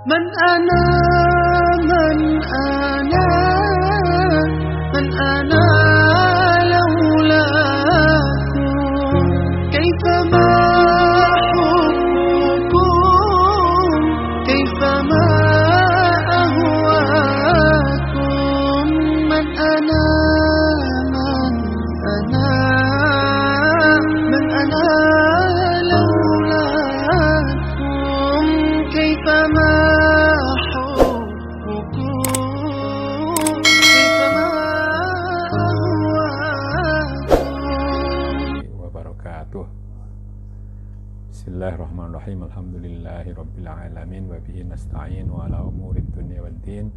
من أنا من أنا من أنا لولاكم كيفما حبكم كيفما أهواكم من أنا من أنا من أنا لولاكم كيفما Bismillahirrahmanirrahim. Alhamdulillahirabbil alamin wa bihi nasta'in wa ala umurid dunya waddin.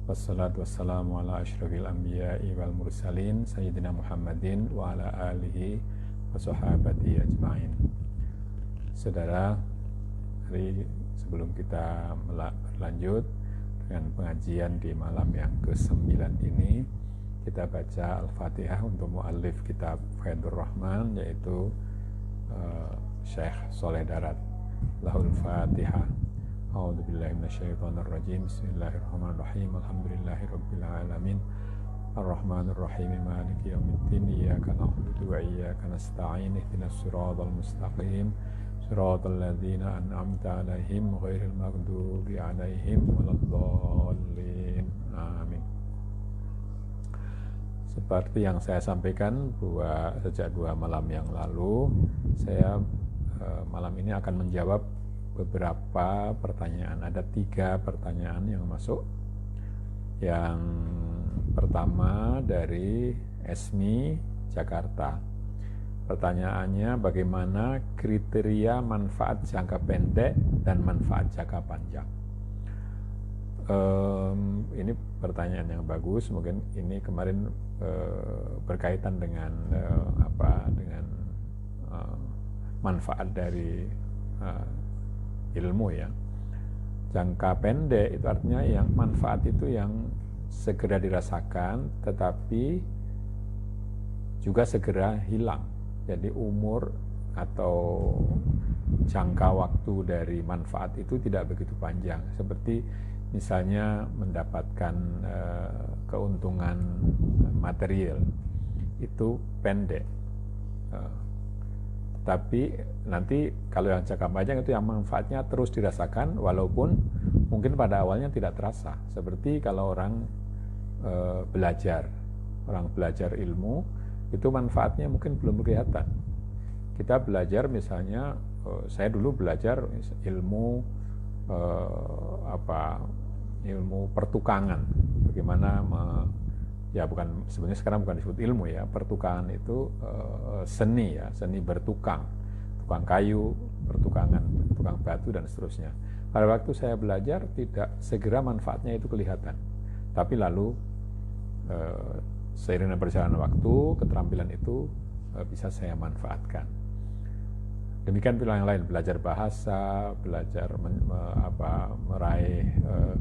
Wassalatu wassalamu ala asyrafil anbiya'i wal mursalin sayyidina Muhammadin wa ala alihi wa sahabati ajma'in. Saudara, hari sebelum kita berlanjut dengan pengajian di malam yang ke-9 ini, kita baca Al-Fatihah untuk muallif kitab Faidhur Rahman, yaitu Syekh Soleh Darat. Lahul Fatihah. A'udzubillahi minasyaitonirrajim. Bismillahirrahmanirrahim. Alhamdulillahirabbil alamin. Arrahmanir rahim. Maliki yaumiddin. Iyyaka na'budu wa iyyaka nasta'in. Ihdinas siratal mustaqim. Siratal ladzina an'amta 'alaihim ghairil maghdubi 'alaihim waladdallin. Amin. Seperti yang saya sampaikan sejak 2 malam yang lalu, saya malam ini akan menjawab beberapa pertanyaan. Ada 3 pertanyaan yang masuk. Yang pertama dari Esmi, Jakarta. Pertanyaannya, bagaimana kriteria manfaat jangka pendek dan manfaat jangka panjang? Ini pertanyaan yang bagus. Mungkin ini kemarin berkaitan dengan dengan manfaat dari ilmu ya. Jangka pendek itu artinya yang manfaat itu yang segera dirasakan tetapi juga segera hilang. Jadi umur atau jangka waktu dari manfaat itu tidak begitu panjang. Seperti misalnya mendapatkan keuntungan material itu pendek. Tapi nanti kalau yang jangka panjang itu yang manfaatnya terus dirasakan walaupun mungkin pada awalnya tidak terasa. Seperti kalau orang belajar ilmu itu manfaatnya mungkin belum kelihatan. Kita belajar misalnya, saya dulu belajar ilmu ilmu pertukangan, bagaimana ya bukan, sebenarnya sekarang bukan disebut ilmu ya, pertukangan itu seni ya, seni bertukang, tukang kayu, pertukangan, tukang batu dan seterusnya. Pada waktu saya belajar tidak segera manfaatnya itu kelihatan, tapi lalu seiring dengan perjalanan waktu, keterampilan itu bisa saya manfaatkan. Demikian pula yang lain, belajar bahasa, belajar meraih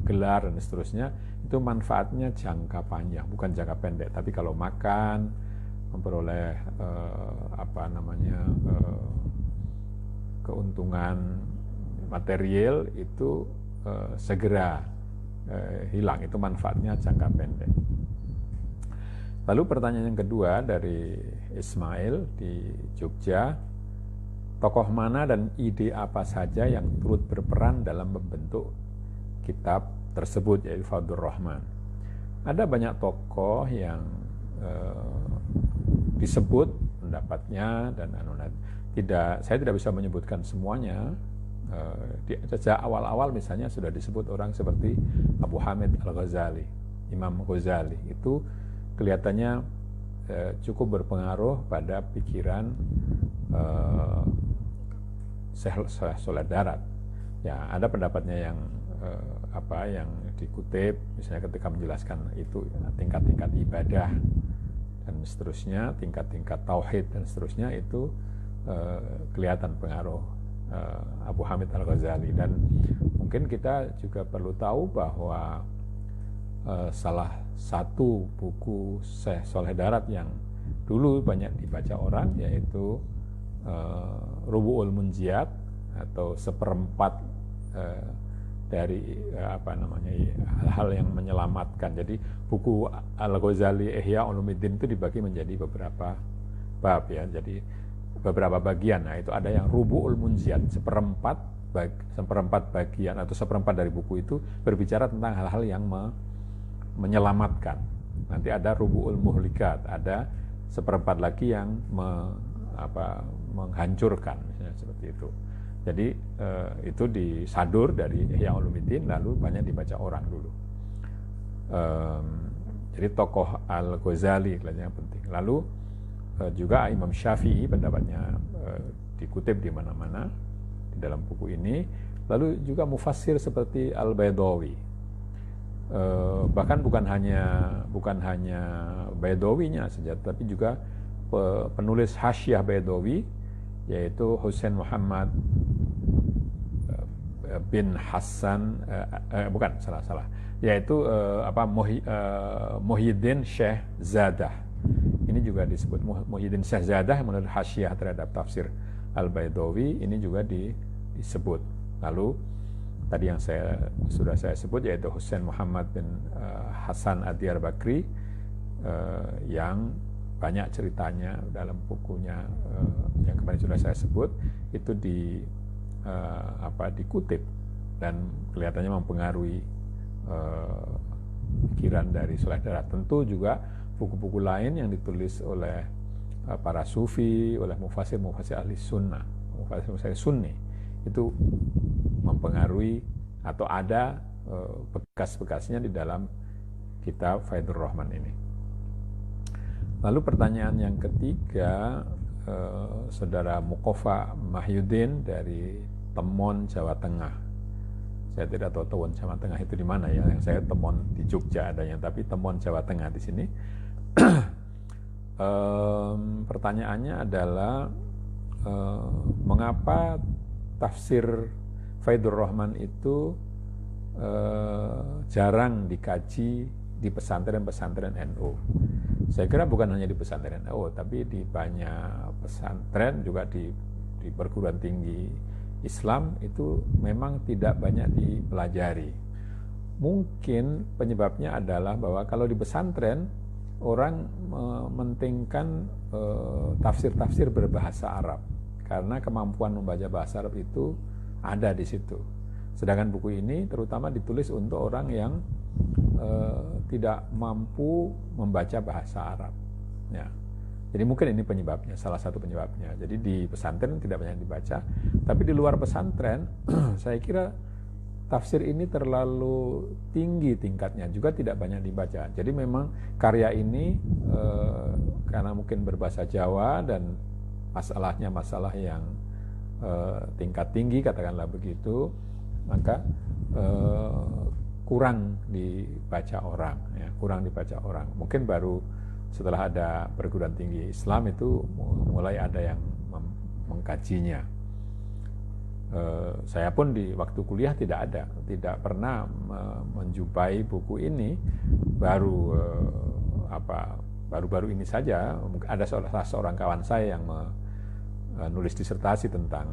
gelar dan seterusnya, itu manfaatnya jangka panjang, bukan jangka pendek. Tapi kalau makan, memperoleh keuntungan material itu segera hilang, itu manfaatnya jangka pendek. Lalu pertanyaan yang kedua dari Ismail di Jogja. Tokoh mana dan ide apa saja yang turut berperan dalam membentuk kitab tersebut, yaitu Faidhur Rahman? Ada banyak tokoh yang disebut pendapatnya dan saya tidak bisa menyebutkan semuanya. Sejak awal-awal misalnya sudah disebut orang seperti Abu Hamid Al-Ghazali, Imam Ghazali, itu kelihatannya cukup berpengaruh pada pikiran Syekh Soleh Darat. Ya, ada pendapatnya yang yang dikutip, misalnya ketika menjelaskan itu tingkat-tingkat ibadah dan seterusnya, tingkat-tingkat tauhid dan seterusnya, itu kelihatan pengaruh Abu Hamid Al-Ghazali. Dan mungkin kita juga perlu tahu bahwa salah satu buku Syekh Soleh Darat yang dulu banyak dibaca orang, yaitu Rubu'ul Munjiat atau seperempat dari hal-hal yang menyelamatkan. Jadi buku Al-Ghazali Ihya Ulumuddin itu dibagi menjadi beberapa bab ya. Jadi beberapa bagian. Nah, itu ada yang Rubu'ul Munjiat, seperempat bagian atau seperempat dari buku itu berbicara tentang hal-hal yang menyelamatkan. Nanti ada Rubu'ul Muhlikat, ada seperempat lagi yang menghancurkan, misalnya seperti itu. Jadi itu disadur dari Ihya Ulumuddin, lalu banyak dibaca orang dulu. Jadi tokoh Al-Ghazali yang penting. Lalu juga Imam Syafi'i pendapatnya dikutip di mana-mana di dalam buku ini. Lalu juga mufassir seperti Al-Baydawi. Bahkan bukan hanya Baydawinya saja, tapi juga penulis Hasyiah Baydawi, yaitu Husain Muhammad bin Hasan, yaitu Muhyiddin Syekh Zadah. Ini juga disebut Muhyiddin Syekh Zadah menurut Hasyiah terhadap tafsir Al-Baydawi, ini juga disebut. Lalu tadi yang sudah saya sebut, yaitu Husain Muhammad bin Hasan Ad-Diyarbakri, yang banyak ceritanya dalam bukunya yang kemarin sudah saya sebut, itu dikutip dan kelihatannya mempengaruhi pikiran dari saudara. Tentu juga buku-buku lain yang ditulis oleh para sufi, oleh mufassir ahli sunnah, mufassir sunni, itu mempengaruhi atau ada bekas-bekasnya di dalam kitab Faidur Rahman ini. Lalu pertanyaan yang ketiga, saudara Muqofa Mahyudin dari Temon, Jawa Tengah. Saya tidak tahu Temon, Jawa Tengah itu di mana ya. Yang saya Temon di Jogja adanya, tapi Temon, Jawa Tengah di sini. Pertanyaannya adalah mengapa tafsir Faidur Rahman itu jarang dikaji di pesantren-pesantren NU. Saya kira bukan hanya di pesantren NU, tapi di banyak pesantren juga di perguruan tinggi Islam itu memang tidak banyak dipelajari. Mungkin penyebabnya adalah bahwa kalau di pesantren orang mementingkan tafsir-tafsir berbahasa Arab, karena kemampuan membaca bahasa Arab itu ada di situ. Sedangkan buku ini terutama ditulis untuk orang yang tidak mampu membaca bahasa Arab. Ya. Jadi mungkin ini penyebabnya, salah satu penyebabnya. Jadi di pesantren tidak banyak dibaca, tapi di luar pesantren saya kira tafsir ini terlalu tinggi tingkatnya, juga tidak banyak dibaca. Jadi memang karya ini karena mungkin berbahasa Jawa dan masalahnya masalah yang tingkat tinggi, katakanlah begitu, maka kurang dibaca orang, ya, kurang dibaca orang. Mungkin baru setelah ada perguruan tinggi Islam itu mulai ada yang mengkajinya. Saya pun di waktu kuliah tidak pernah menjumpai buku ini. Baru-baru ini saja ada seorang kawan saya yang menulis disertasi tentang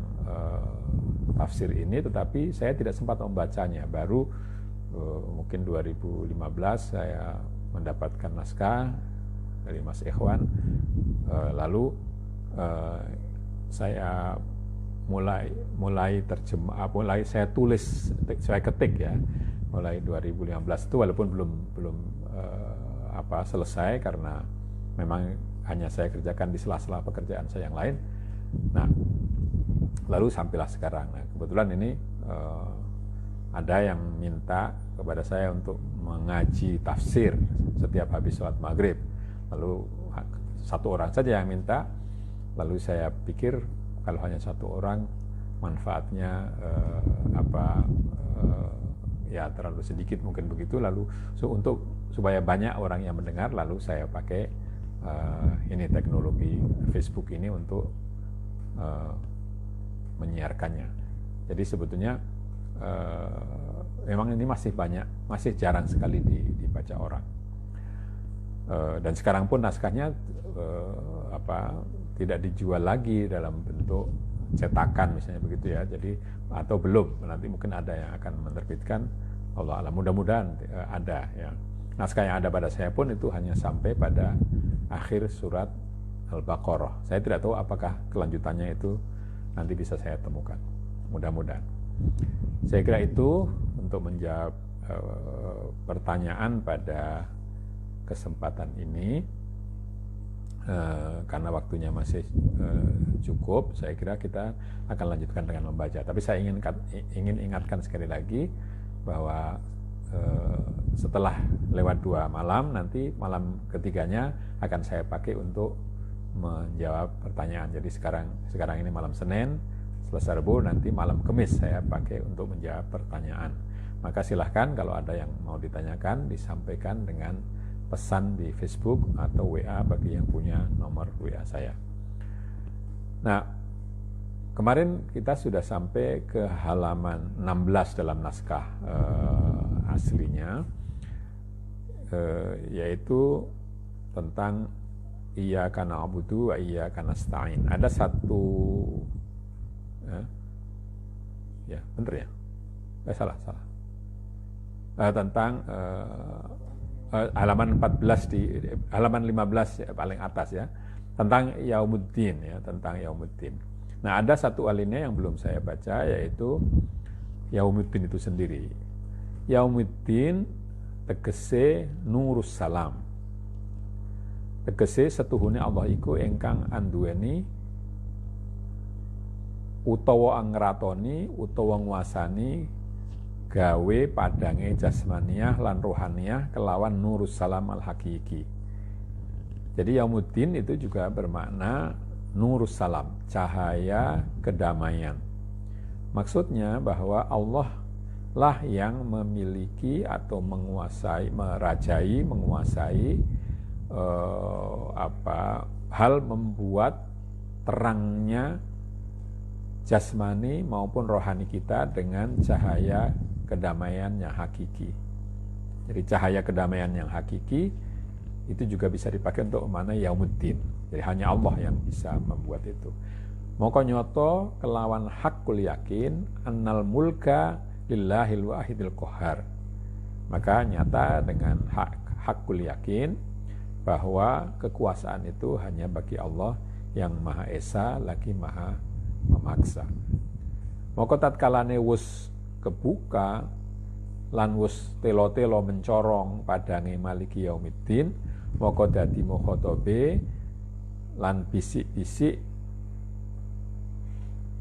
tafsir ini, tetapi saya tidak sempat membacanya. Baru mungkin 2015 saya mendapatkan naskah dari Mas Ikhwan, lalu saya mulai saya tulis, saya ketik ya, mulai 2015 itu, walaupun belum selesai karena memang hanya saya kerjakan di sela-sela pekerjaan saya yang lain. Nah, lalu sampailah sekarang. Nah, kebetulan ini ada yang minta kepada saya untuk mengaji tafsir setiap habis sholat maghrib. Lalu satu orang saja yang minta. Lalu saya pikir kalau hanya satu orang manfaatnya ya terlalu sedikit mungkin begitu. Lalu supaya banyak orang yang mendengar, lalu saya pakai ini teknologi Facebook ini untuk menyiarkannya. Jadi sebetulnya memang ini masih jarang sekali dibaca orang. Dan sekarang pun naskahnya tidak dijual lagi dalam bentuk cetakan misalnya begitu ya. Jadi atau belum, nanti mungkin ada yang akan menerbitkan, Allah alam, mudah-mudahan ada ya. Naskah yang ada pada saya pun itu hanya sampai pada akhir surat Al-Baqarah. Saya tidak tahu apakah kelanjutannya itu nanti bisa saya temukan. Mudah-mudahan. Saya kira itu untuk menjawab pertanyaan pada kesempatan ini. Karena waktunya masih cukup, saya kira kita akan lanjutkan dengan membaca. Tapi saya ingin ingatkan sekali lagi bahwa setelah lewat 2 malam, nanti malam ketiganya akan saya pakai untuk menjawab pertanyaan. Jadi sekarang ini malam Senin, selesai Rabu, nanti malam Kamis saya pakai untuk menjawab pertanyaan. Maka silahkan kalau ada yang mau ditanyakan, disampaikan dengan pesan di Facebook atau WA bagi yang punya nomor WA saya. Nah, kemarin kita sudah sampai ke halaman 16 dalam naskah aslinya, yaitu tentang iyyaka na'budu wa iyyaka nasta'in. Ada satu ya, benar ya? Salah. Tentang halaman 14 di halaman 15 ya, paling atas ya, tentang Yaumuddin ya, tentang Yaumuddin. Nah, ada satu alinea yang belum saya baca, yaitu Yaumuddin itu sendiri. Yaumuddin tegese nurus salam. Tegese setuhune Allah iku ingkang anduweni utawa angratoni utawa nguasani gawe padange jasmaniyah lan rohaniyah kelawan nurus salam al-hakiki. Jadi Yaumuddin itu juga bermakna nurus salam, cahaya kedamaian. Maksudnya bahwa Allah lah yang memiliki atau menguasai, menguasai hal membuat terangnya jasmani maupun rohani kita dengan cahaya kedamaian yang hakiki. Jadi cahaya kedamaian yang hakiki itu juga bisa dipakai untuk mana Yaumuddin. Jadi hanya Allah yang bisa membuat itu. Moko nyoto kelawan hakul yakin annal mulka lillahil wahidil qahhar. Maka nyata dengan hakul yakin bahwa kekuasaan itu hanya bagi Allah yang Maha Esa lagi Maha memaksa. Moko tatkalane wus kebuka lan wus telo-telo mencorong padange maliki yaumiddin, moko dadi mukhotobe lan bisik-bisik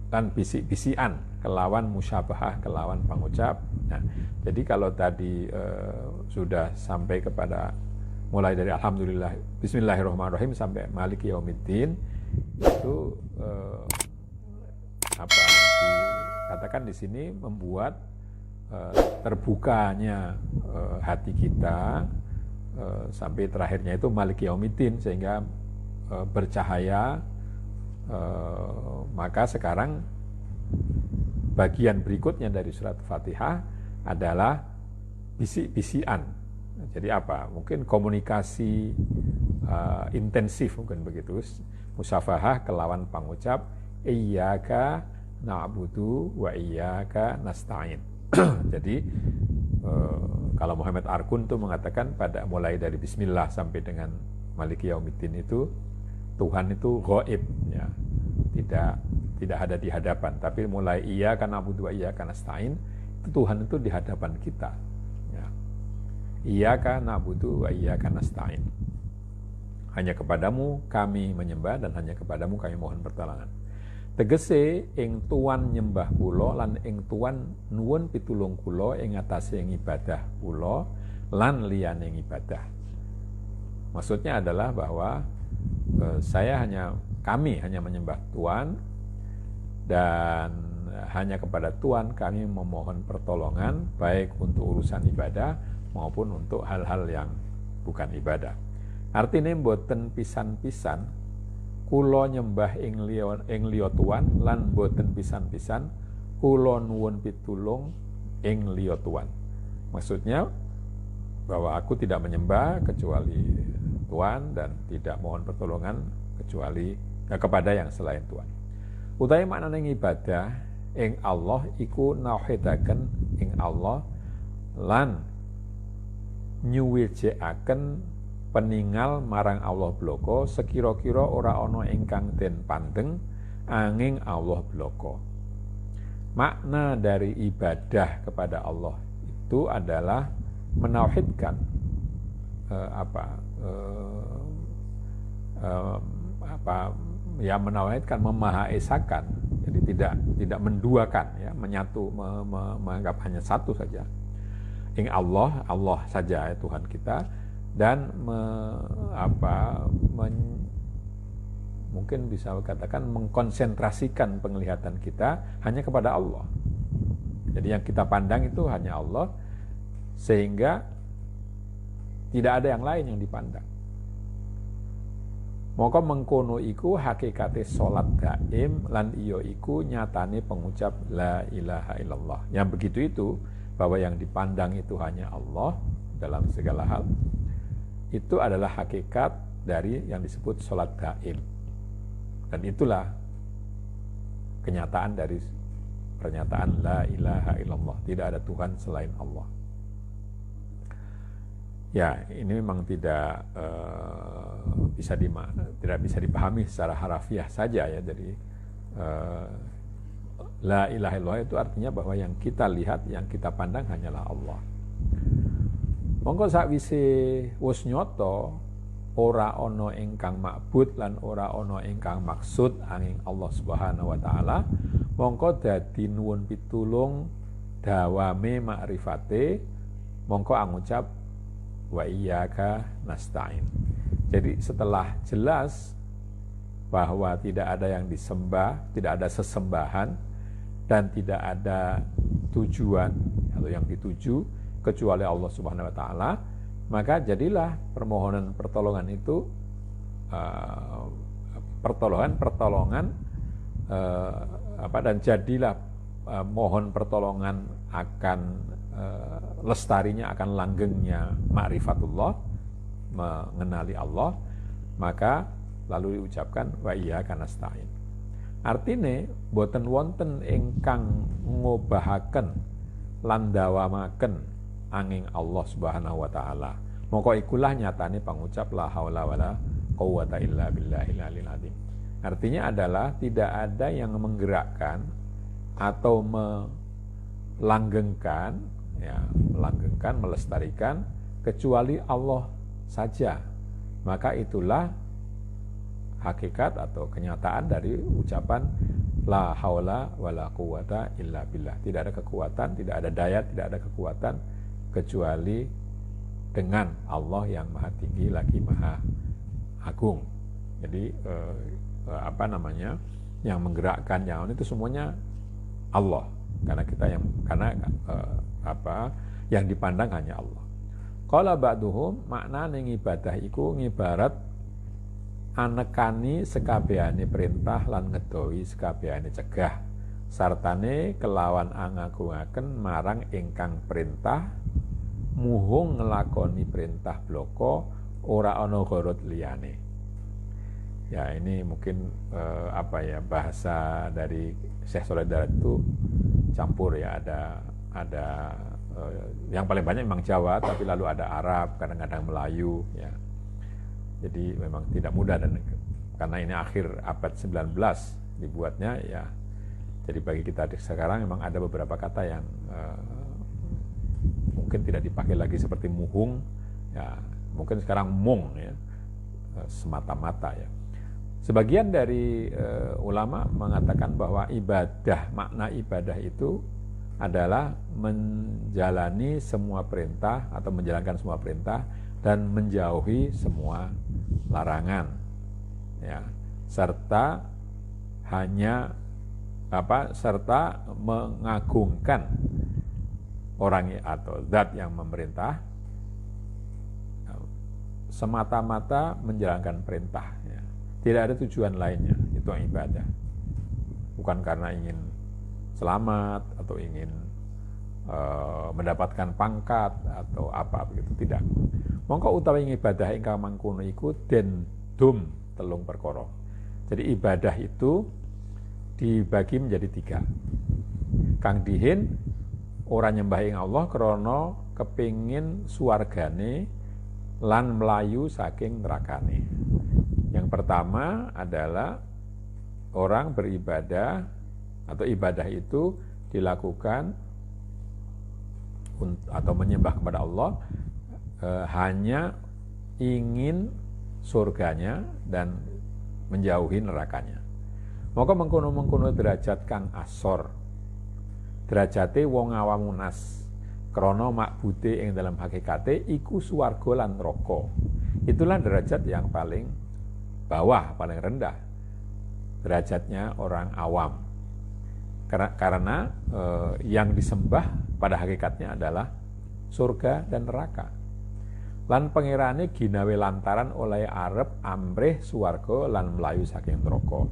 lan bisik-bisikan kelawan musyabahah kelawan pangucap. Nah, jadi kalau tadi sudah sampai kepada mulai dari alhamdulillah bismillahirrahmanirrahim sampai maliki yaumiddin, itu dikatakan di sini membuat terbukanya hati kita sampai terakhirnya itu maliki yaumiddin, sehingga bercahaya. Maka sekarang bagian berikutnya dari surat Fatihah adalah bisik-bisikan. Jadi apa? Mungkin komunikasi intensif, mungkin begitu. Musyafahah kelawan pangucap iyyaka na'budu wa iyyaka nasta'in. Jadi kalau Muhammad Arkun itu mengatakan pada mulai dari bismillah sampai dengan maliki yaumiddin itu Tuhan itu ghaib ya. Tidak ada di hadapan, tapi mulai iyyaka na'budu wa iyyaka nasta'in itu Tuhan itu di hadapan kita. Ya. Iyyaka na'budu wa iyyaka nasta'in. Hanya kepadamu kami menyembah dan hanya kepadamu kami mohon pertolongan. Tegese ing tuan nyembah kula lan ing tuan nuwun pitulung kula ing atase ing ibadah kula lan liyane ibadah. Maksudnya adalah bahwa kami hanya menyembah Tuhan dan hanya kepada Tuhan kami memohon pertolongan baik untuk urusan ibadah maupun untuk hal-hal yang bukan ibadah. Artinya mboten pisan-pisan kula nyembah ing liya Tuhan lan mboten pisan-pisan kula nuwun pitulung ing liya Tuhan. Maksudnya bahwa aku tidak menyembah kecuali Tuhan dan tidak mohon pertolongan kecuali kepada yang selain Tuhan. Utawi maknane ibadah ing Allah iku nauhidaken ing Allah lan nyuwijekaken peningal marang Allah bloko sekira-kira ora ana ingkang den pandeng angin Allah bloko. Makna dari ibadah kepada Allah itu adalah menauhidkan menauhidkan, memahaesakan. Jadi tidak menduakan, ya, menyatu, menganggap hanya satu saja. Ing Allah saja ya, Tuhan kita, dan mungkin bisa katakan mengkonsentrasikan penglihatan kita hanya kepada Allah. Jadi yang kita pandang itu hanya Allah, sehingga tidak ada yang lain yang dipandang. Maka mengkono iku hakikate salat daim lan iyo iku nyatane pengucap la ilaha illallah. Yang begitu itu, bahwa yang dipandang itu hanya Allah dalam segala hal, itu adalah hakikat dari yang disebut salat daim. Dan itulah kenyataan dari pernyataan la ilaha illallah, tidak ada Tuhan selain Allah. Ya, ini memang tidak bisa dipahami secara harafiah saja ya. Jadi la ilaha illallah itu artinya bahwa yang kita lihat, yang kita pandang hanyalah Allah. Monggo sakwise wis nyata ora ana ingkang ma'bud lan ora ana ingkang maksud angin Allah Subhanahu wa taala, mongko dadi nuwun pitulung dawame makrifate, mongko ngucap wa iyyaka nasta'in. Jadi setelah jelas bahwa tidak ada yang disembah, tidak ada sesembahan, dan tidak ada tujuan atau yang dituju kecuali Allah Subhanahu wa taala, maka jadilah permohonan pertolongan itu pertolongan dan jadilah mohon pertolongan akan lestarinya, akan langgengnya ma'rifatullah, mengenali Allah, maka lalu diucapkan wa iyyaka nasta'in. Artine boten wonten ingkang ngobahaken lan dawamaken angin Allah Subhanahu wa taala. Moko ikulah nyatane pangucap la haula wala quwwata illa billahil aliyil azim. Artinya adalah tidak ada yang menggerakkan atau melanggengkan, melestarikan kecuali Allah saja. Maka itulah hakikat atau kenyataan dari ucapan la haula wala quwwata illa billah. Tidak ada kekuatan, tidak ada daya, tidak ada kekuatan kecuali dengan Allah yang maha tinggi lagi maha agung. Jadi yang menggerakkan yang itu semuanya Allah, karena yang dipandang hanya Allah. Qala ba'duhum maknane ibadah iku ngibarat anekani sekabehane perintah lan ngedohi sekabehane cegah, sartane kelawan angagungaken marang ingkang perintah, muhung ngelakoni perintah bloko ora ana gharad liyane. Ya, ini mungkin bahasa dari Syekh Shalih Darat itu campur ya, ada yang paling banyak memang Jawa, tapi lalu ada Arab, kadang-kadang Melayu ya. Jadi memang tidak mudah, dan karena ini akhir abad 19 dibuatnya ya. Jadi bagi kita sekarang memang ada beberapa kata yang mungkin tidak dipakai lagi seperti muhung ya, mungkin sekarang mung ya, semata-mata ya. Sebagian dari ulama mengatakan bahwa makna ibadah itu adalah menjalani semua perintah atau menjalankan semua perintah dan menjauhi semua larangan ya, serta mengagungkan orang atau zat yang memerintah, semata-mata menjalankan perintah ya. Tidak ada tujuan lainnya, itu ibadah. Bukan karena ingin selamat atau ingin mendapatkan pangkat atau apa begitu, tidak. Mongko utawi ibadah ingkang mangkono iku den dum telung perkara. Jadi ibadah itu dibagi menjadi 3. Kang dihin ora nyembah ing Allah krana kepingin suwargane lan melayu saking nerakane. Yang pertama adalah orang beribadah atau ibadah itu dilakukan atau menyembah kepada Allah hanya ingin surganya dan menjauhi nerakanya. Maka mengkono-mengkono derajat kang asor, derajate wong awamunas, krana makbute ing dalam hakikate iku swarga lan neraka. Itulah derajat yang paling bawah, paling rendah. Derajatnya orang awam. Karena yang disembah pada hakikatnya adalah surga dan neraka. Lan pangerane ginawe lantaran oleh arep amrih swarga lan melayu saking neraka.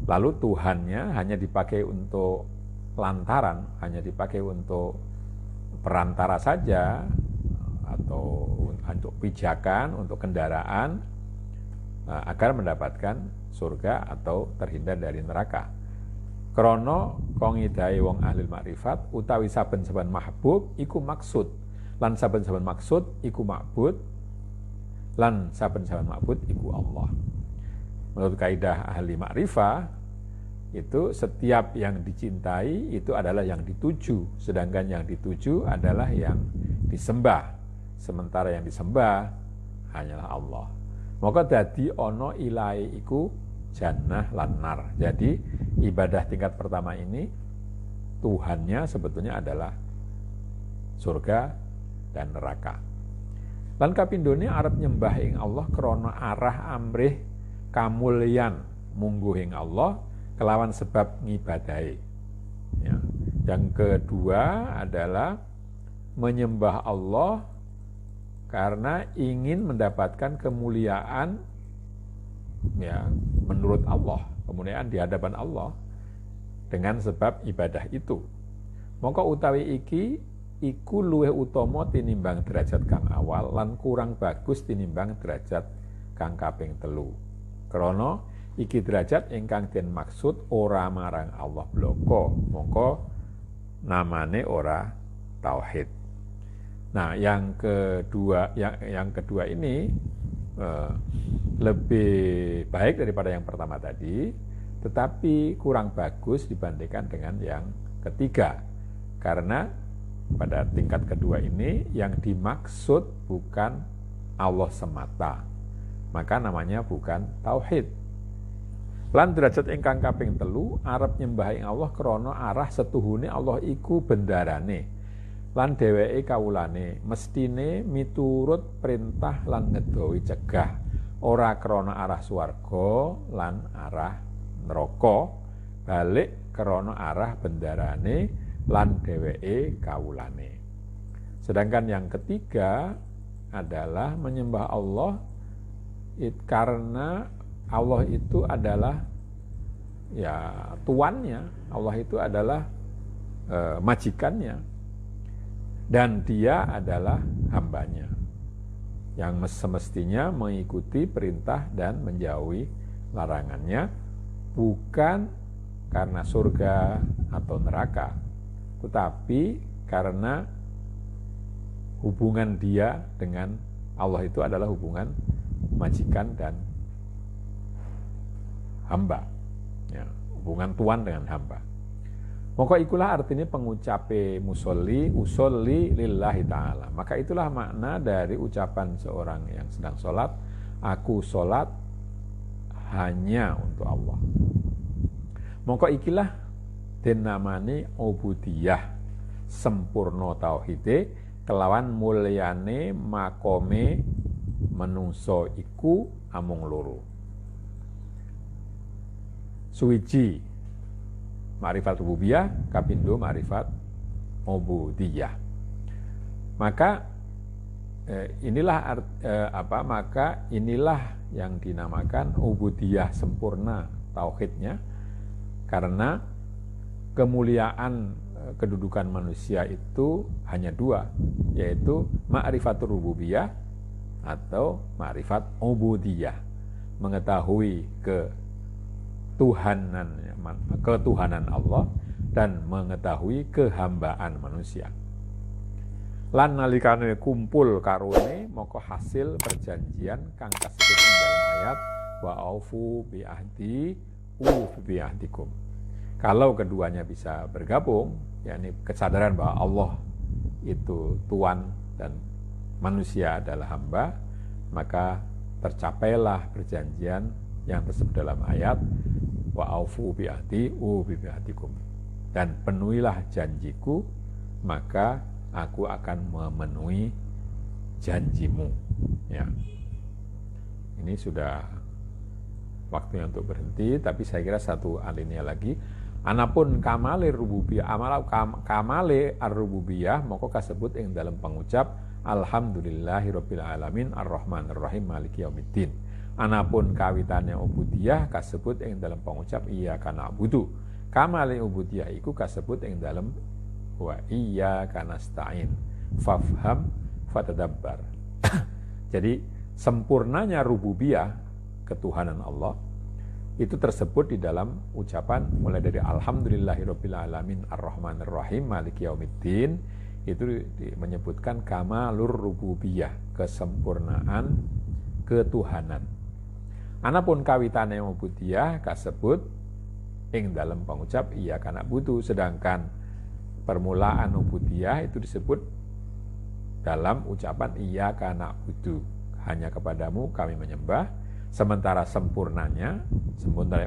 Lalu Tuhannya hanya dipakai untuk lantaran, hanya dipakai untuk perantara saja, atau untuk pijakan, untuk kendaraan, agar mendapatkan surga atau terhindar dari neraka. Krana kongidai wong ahli makrifat utawi saben-saben mahbub iku maksud, lan saben-saben maksud iku ma'bud, lan saben-saben ma'bud iku Allah. Menurut kaidah ahli makrifah, itu setiap yang dicintai itu adalah yang dituju, sedangkan yang dituju adalah yang disembah, sementara yang disembah hanyalah Allah. Maka dadi ono ilahi iku jannah lan nar. Jadi ibadah tingkat pertama ini Tuhannya sebetulnya adalah surga dan neraka. Lan kapindhone arep nyembah ing Allah krana arah amrih kamulyan mungguh ing Allah kelawan sebab ngibadahi. Ya. Yang kedua adalah menyembah Allah karena ingin mendapatkan kemuliaan, ya, menurut Allah, kemuliaan di hadapan Allah dengan sebab ibadah itu. Maka utawi iki iku luwih utama tinimbang derajat kang awal lan kurang bagus tinimbang derajat kang kaping 3. Krana iki derajat ingkang den maksud ora marang Allah bloko, mongko namane ora tauhid. Nah, yang kedua ini lebih baik daripada yang pertama tadi, tetapi kurang bagus dibandingkan dengan yang ketiga. Karena pada tingkat kedua ini yang dimaksud bukan Allah semata, maka namanya bukan tauhid. Lan derajat ingkang kaping 3 arep nyembah ing Allah krana arah setuhune Allah iku bendarane lan dheweke kawulane mestine miturut perintah lan ngedohi cegah, ora krana arah swarga lan arah neraka, balik krana arah bendarane lan dheweke kawulane. Sedangkan yang ketiga adalah menyembah Allah karena Allah itu adalah, ya, tuannya, Allah itu adalah majikannya, dan dia adalah hambanya yang semestinya mengikuti perintah dan menjauhi larangannya, bukan karena surga atau neraka, tetapi karena hubungan dia dengan Allah itu adalah hubungan majikan dan hamba, ya, hubungan tuan dengan hamba. Maka ikulah artinya pengucape usolli lillahi ta'ala. Maka itulah makna dari ucapan seorang yang sedang sholat, aku sholat hanya untuk Allah. Maka ikilah dinamani ubudiyah, sempurna tauhide kelawan mulyane makome menungso iku amung loro. Suwiji ma'rifat rububiyah, kapindo ma'rifat ubudiyah. Maka inilah yang dinamakan ubudiyah sempurna tauhidnya, karena kemuliaan kedudukan manusia itu hanya 2, yaitu ma'rifatur rububiyah atau ma'rifat ubudiyah, mengetahui Tuhanan ketuhanan Allah dan mengetahui kehambaan manusia. Lan nalikane kumpul karone moko hasil perjanjian kang kasebut ing dalam ayat wa aufu bi ahdi bi ahdikum. Kalau keduanya bisa bergabung, yakni kesadaran bahwa Allah itu Tuhan dan manusia adalah hamba, maka tercapailah perjanjian yang tersebut dalam ayat wa aufu bi ahdi bi ahdikum. Dan penuhilah janjiku, maka aku akan memenuhi janjimu. Ya. Ini sudah waktunya untuk berhenti, tapi saya kira satu alinea lagi. Anapun kamale rububiyah, kamale ar-rububiyah moko kasebut ing dalam pengucap alhamdulillahirabbil alamin arrahmanir rahim maliki yaumiddin. Anapun kawitannya ubudiyah kasebut ing dalam pengucap iyyaka na'budu. Kamale ubudiyah iku kasebut ing dalam wa iyyaka nasta'in fafham fatadabbar. Jadi sempurnanya rububiyah ketuhanan Allah itu tersebut di dalam ucapan mulai dari alhamdulillahirabbil alamin arrahmanir rahim maliki yaumiddin, itu menyebutkan kamalur rububiyah, kesempurnaan ketuhanan. Anapun kawitane ubudiyah kasebut ing dalam pengucap iyyaka na'budu, sedangkan permulaan ubudiyah itu disebut dalam ucapan iyyaka na'budu, hanya kepadamu kami menyembah. Sementara sempurnanya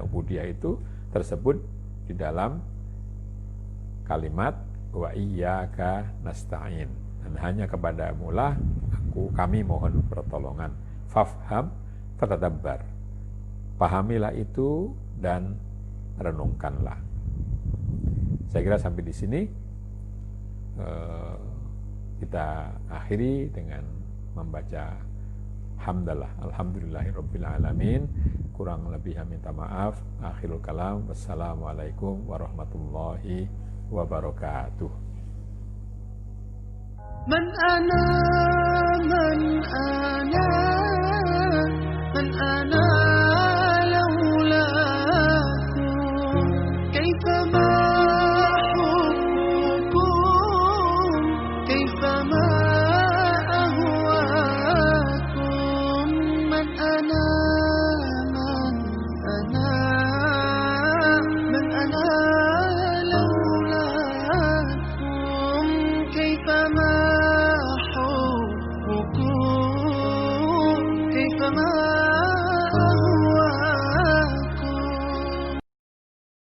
ubudiyah itu tersebut di dalam kalimat wa iyyaka nasta'in, dan hanya kepadamu lah kami mohon pertolongan. Fafham fatadabbar, pahamilah itu dan renungkanlah. Saya kira sampai di sini kita akhiri dengan membaca hamdalah, alhamdulillahirabbil alamin. Kurang lebihnya minta maaf. Akhirul kalam, wassalamualaikum warahmatullahi wabarakatuh. Man ana